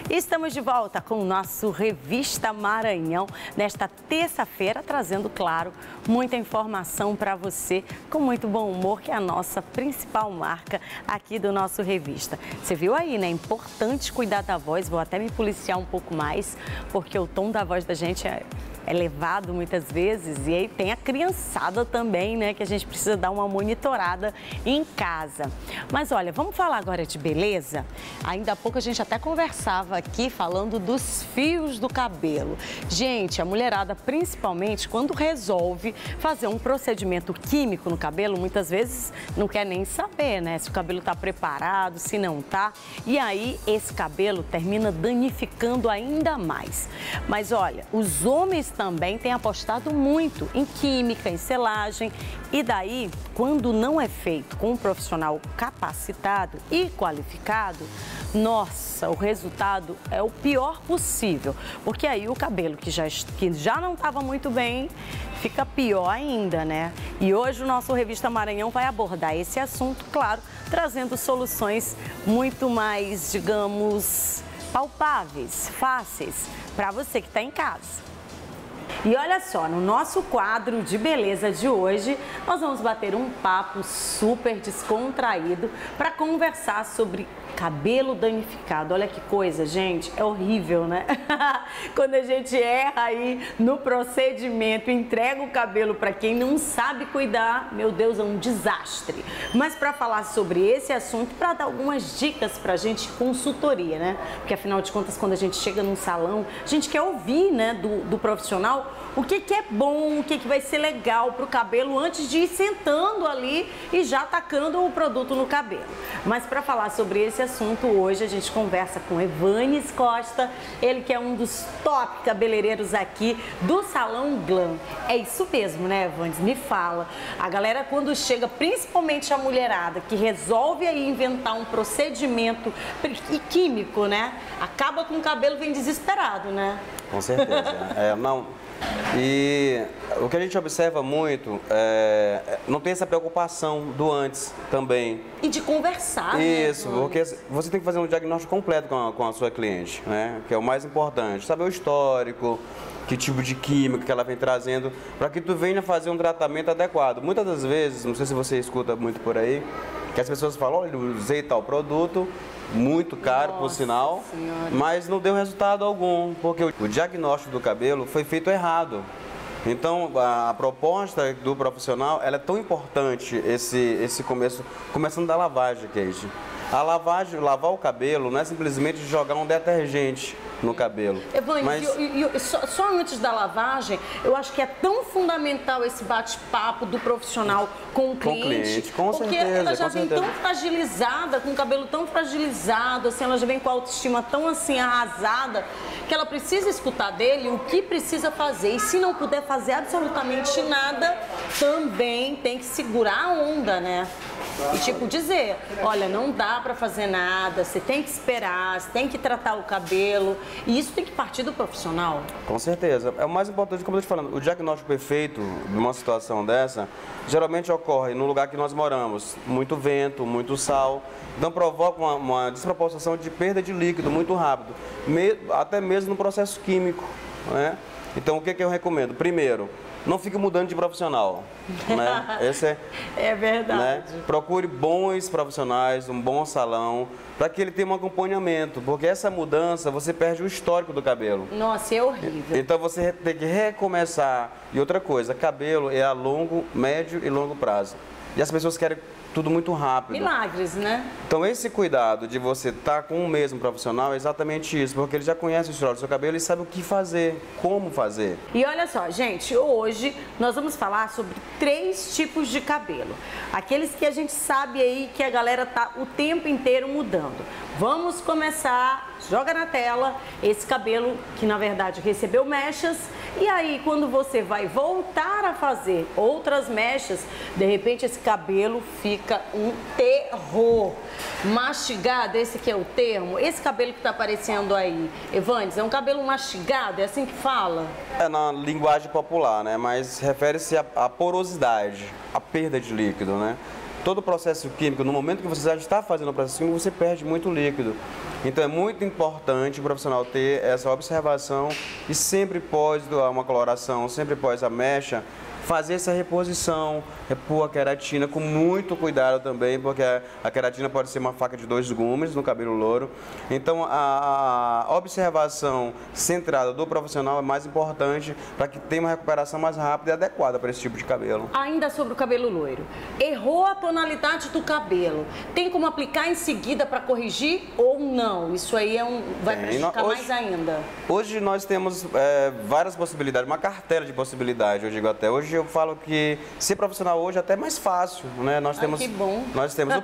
Estamos de volta com o nosso Revista Maranhão, nesta terça-feira, trazendo, claro, muita informação para você, com muito bom humor, que é a nossa principal marca aqui do nosso Revista. Você viu aí, né? É importante cuidar da voz, vou até me policiar um pouco mais, porque o tom da voz da gente é elevado muitas vezes, e aí tem a criançada também, né, que a gente precisa dar uma monitorada em casa. Mas olha, vamos falar agora de beleza? Ainda há pouco a gente até conversava aqui falando dos fios do cabelo. Gente, a mulherada, principalmente quando resolve fazer um procedimento químico no cabelo, muitas vezes não quer nem saber, né, se o cabelo tá preparado, se não tá, e aí esse cabelo termina danificando ainda mais. Mas olha, os homens também têm apostado muito em química, em selagem, e daí, quando não é feito com um profissional capacitado e qualificado, nossa, o resultado é o pior possível, porque aí o cabelo que já não estava muito bem, fica pior ainda, né? E hoje o nosso Revista Maranhão vai abordar esse assunto, claro, trazendo soluções muito mais, digamos, palpáveis, fáceis, para você que está em casa. E olha só, no nosso quadro de beleza de hoje, nós vamos bater um papo super descontraído para conversar sobre cabelo danificado. Olha que coisa, gente, é horrível, né? Quando a gente erra aí no procedimento, entrega o cabelo para quem não sabe cuidar, meu Deus, é um desastre. Mas para falar sobre esse assunto, para dar algumas dicas para a gente, consultoria, né? Porque afinal de contas, quando a gente chega num salão, a gente quer ouvir, né, do profissional o que é bom, o que vai ser legal para o cabelo antes de ir sentando ali e já tacando o produto no cabelo. Mas para falar sobre esse assunto, hoje a gente conversa com Evanes Costa, ele que é um dos top cabeleireiros aqui do Salão Glam. É isso mesmo, né, Evanes? Me fala. A galera, quando chega, principalmente a mulherada, que resolve aí inventar um procedimento químico, né? Acaba com o cabelo, vem desesperado, né? Com certeza. E o que a gente observa muito não tem essa preocupação do antes também. E de conversar, Isso, né? Porque você tem que fazer um diagnóstico completo com a sua cliente, né? Que é o mais importante. Saber o histórico, que tipo de química que ela vem trazendo, para que tu venha fazer um tratamento adequado. Muitas das vezes, não sei se você escuta muito por aí, que as pessoas falam, olha, eu usei tal produto, muito caro, por sinal, mas não deu resultado algum, porque o diagnóstico do cabelo foi feito errado. Então, a proposta do profissional, ela é tão importante, esse começo, começando da lavagem, Kate. A lavagem, lavar o cabelo não é simplesmente jogar um detergente no cabelo. Evanes, só antes da lavagem, eu acho que é tão fundamental esse bate-papo do profissional com o cliente, com porque certeza, ela já vem tão fragilizada, com o cabelo tão fragilizado, assim, ela já vem com a autoestima tão assim arrasada, que ela precisa escutar dele o que precisa fazer. E se não puder fazer absolutamente nada, também tem que segurar a onda, né? E tipo dizer, olha, não dá pra fazer nada, você tem que esperar, você tem que tratar o cabelo, e isso tem que partir do profissional. Com certeza. É o mais importante, como eu estou te falando, o diagnóstico perfeito de uma situação dessa, geralmente ocorre no lugar que nós moramos, muito vento, muito sal, então provoca uma desproporção de perda de líquido muito rápido, até mesmo no processo químico, né? Então o que eu recomendo? Primeiro, não fique mudando de profissional, né? Esse é verdade. Né? Procure bons profissionais, um bom salão, para que ele tenha um acompanhamento, porque essa mudança, você perde o histórico do cabelo. Nossa, é horrível. Então você tem que recomeçar. E outra coisa, cabelo é a longo, médio e longo prazo. E as pessoas querem tudo muito rápido. Milagres, né? Então esse cuidado de você estar com o mesmo profissional é exatamente isso, porque ele já conhece o histórico do seu cabelo e sabe o que fazer, como fazer. E olha só, gente, hoje nós vamos falar sobre 3 tipos de cabelo. Aqueles que a gente sabe aí que a galera tá o tempo inteiro mudando. Vamos começar, joga na tela, esse cabelo que na verdade recebeu mechas, e aí quando você vai voltar a fazer outras mechas, de repente esse cabelo fica um terror. Mastigado, esse que é o termo, esse cabelo que tá aparecendo aí, Evanes, é um cabelo mastigado, é assim que fala? É na linguagem popular, né? Mas refere-se à porosidade, à perda de líquido, né? Todo o processo químico, no momento que você já está fazendo o processo químico, você perde muito líquido. Então é muito importante o profissional ter essa observação e sempre pós uma coloração, sempre pós a mecha, fazer essa reposição, repor a queratina com muito cuidado também, porque a queratina pode ser uma faca de 2 gumes no cabelo louro. Então a observação centrada do profissional é mais importante para que tenha uma recuperação mais rápida e adequada para esse tipo de cabelo. Ainda sobre o cabelo loiro, errou a tonalidade do cabelo, tem como aplicar em seguida para corrigir ou não? Isso aí vai prejudicar mais ainda. Hoje nós temos várias possibilidades, uma cartela de possibilidades, eu digo até. Hoje eu falo que ser profissional hoje é até mais fácil, né? Que bom. Nós temos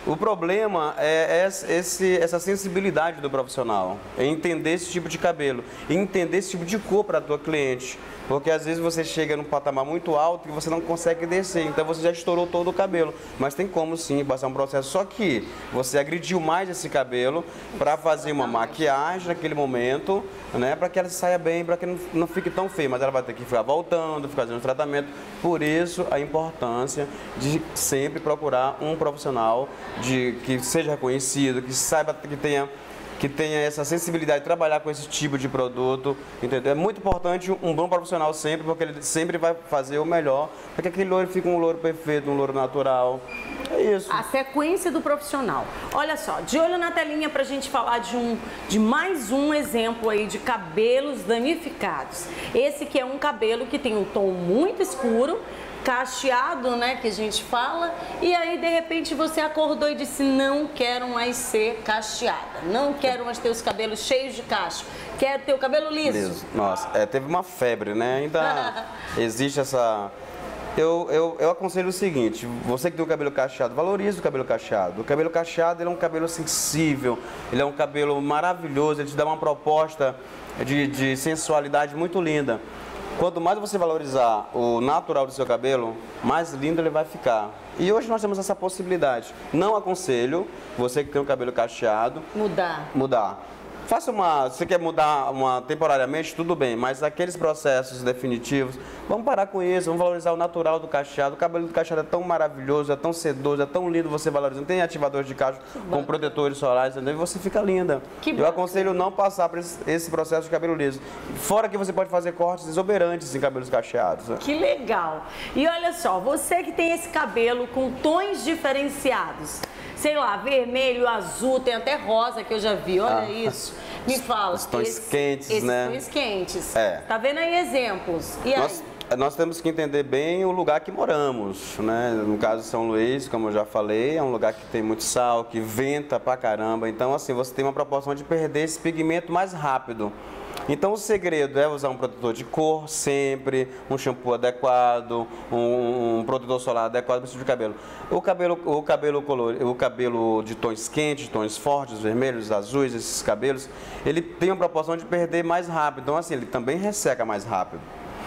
o problema é essa sensibilidade do profissional, é entender esse tipo de cabelo, entender esse tipo de cor para a tua cliente. Porque às vezes você chega num patamar muito alto e você não consegue descer, então você já estourou todo o cabelo. Mas tem como sim passar um processo, só que você agrediu mais esse cabelo para fazer uma maquiagem naquele momento, né? Para que ela saia bem, para que não fique tão feio, mas ela vai ter que ficar voltando, ficar fazendo tratamento. Por isso a importância de sempre procurar um profissional que seja reconhecido, que saiba, que tenha essa sensibilidade de trabalhar com esse tipo de produto, entendeu? É muito importante um bom profissional sempre, porque ele sempre vai fazer o melhor, para que aquele louro fique um louro perfeito, um louro natural. É isso. A sequência do profissional. Olha só, de olho na telinha para a gente falar de mais um exemplo aí de cabelos danificados. Esse que é um cabelo que tem um tom muito escuro, cacheado, né, que a gente fala, e aí de repente você acordou e disse: não quero mais ser cacheada, não quero mais ter os cabelos cheios de cacho, quero ter o cabelo liso. Nossa, teve uma febre, né? Ainda existe essa... Eu aconselho o seguinte: você que tem o cabelo cacheado, valorize o cabelo cacheado. O cabelo cacheado, ele é um cabelo sensível, ele é um cabelo maravilhoso, ele te dá uma proposta de sensualidade muito linda. Quanto mais você valorizar o natural do seu cabelo, mais lindo ele vai ficar. E hoje nós temos essa possibilidade. Não aconselho você que tem o cabelo cacheado mudar. Faça se você quer mudar temporariamente, tudo bem, mas aqueles processos definitivos, vamos parar com isso, vamos valorizar o natural do cacheado. O cabelo do cacheado é tão maravilhoso, é tão sedoso, é tão lindo você valorizar. Tem ativadores de cacho com protetores solares, entendeu? E você fica linda. Eu aconselho não passar por esse processo de cabelo liso. Fora que você pode fazer cortes exuberantes em cabelos cacheados. Que legal! E olha só, você que tem esse cabelo com tons diferenciados, sei lá, vermelho, azul, tem até rosa que eu já vi, olha isso. Me fala. Os tons quentes, né? Esses tons quentes. Tá vendo aí exemplos? E aí? Nós temos que entender bem o lugar que moramos, né? No caso de São Luís, como eu já falei, é um lugar que tem muito sal, que venta pra caramba. Então, assim, você tem uma proporção de perder esse pigmento mais rápido. Então o segredo é usar um protetor de cor sempre, um shampoo adequado, um protetor solar adequado para esse tipo de cabelo. O cabelo de tons quentes, tons fortes, vermelhos, azuis, esses cabelos, ele tem uma proporção de perder mais rápido. Então assim, ele também resseca mais rápido.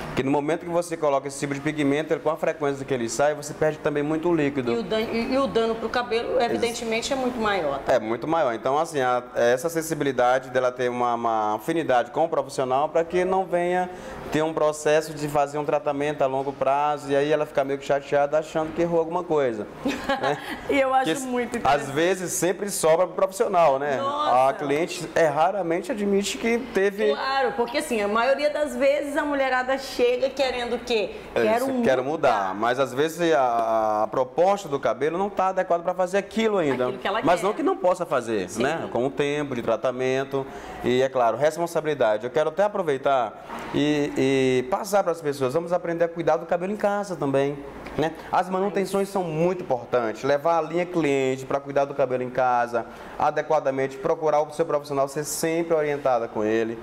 Porque no momento que você coloca esse tipo de pigmento, com a frequência que ele sai, você perde também muito líquido. E o dano para o cabelo, evidentemente, é muito maior. Tá? É muito maior. Então, assim, essa sensibilidade dela ter uma afinidade com o profissional para que não venha ter um processo de fazer um tratamento a longo prazo e aí ela fica meio que chateada achando que errou alguma coisa. Né? E eu acho muito interessante. Às vezes sempre sobra para o profissional, né? Nossa. A cliente raramente admite que teve... Claro, porque assim, a maioria das vezes a mulherada chega querendo o quê? Quero mudar. Mas às vezes a proposta do cabelo não está adequada para fazer aquilo ainda. Aquilo que ela mas quer. não que não possa fazer, né? Com o tempo de tratamento e, é claro, responsabilidade. Eu quero até aproveitar e passar para as pessoas, vamos aprender a cuidar do cabelo em casa também, né? As manutenções são muito importantes, levar a linha cliente para cuidar do cabelo em casa, adequadamente, procurar o seu profissional, ser sempre orientada com ele,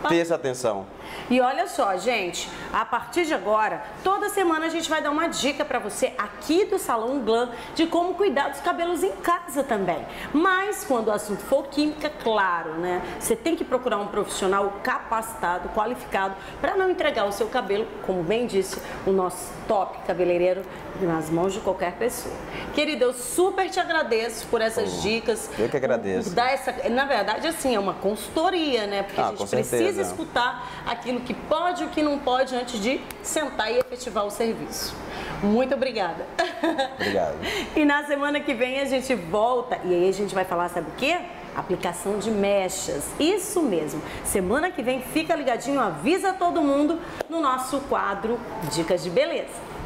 ter essa atenção. E olha só, gente, a partir de agora, toda semana a gente vai dar uma dica para você aqui do Salão Glam de como cuidar dos cabelos em casa também. Mas quando o assunto for química, claro, né? Você tem que procurar um profissional capacitado, qualificado, para não entregar o seu cabelo, como bem disse o nosso top cabeleireiro, nas mãos de qualquer pessoa. Querida, eu super te agradeço por essas dicas. Eu que agradeço. Na verdade, assim, é uma consultoria, né? Porque a gente precisa escutar aquilo que pode e o que não pode antes de sentar e efetivar o serviço. Muito obrigada. Obrigado. E na semana que vem a gente volta e aí a gente vai falar, sabe o quê? Aplicação de mechas. Isso mesmo. Semana que vem fica ligadinho, avisa todo mundo no nosso quadro Dicas de Beleza.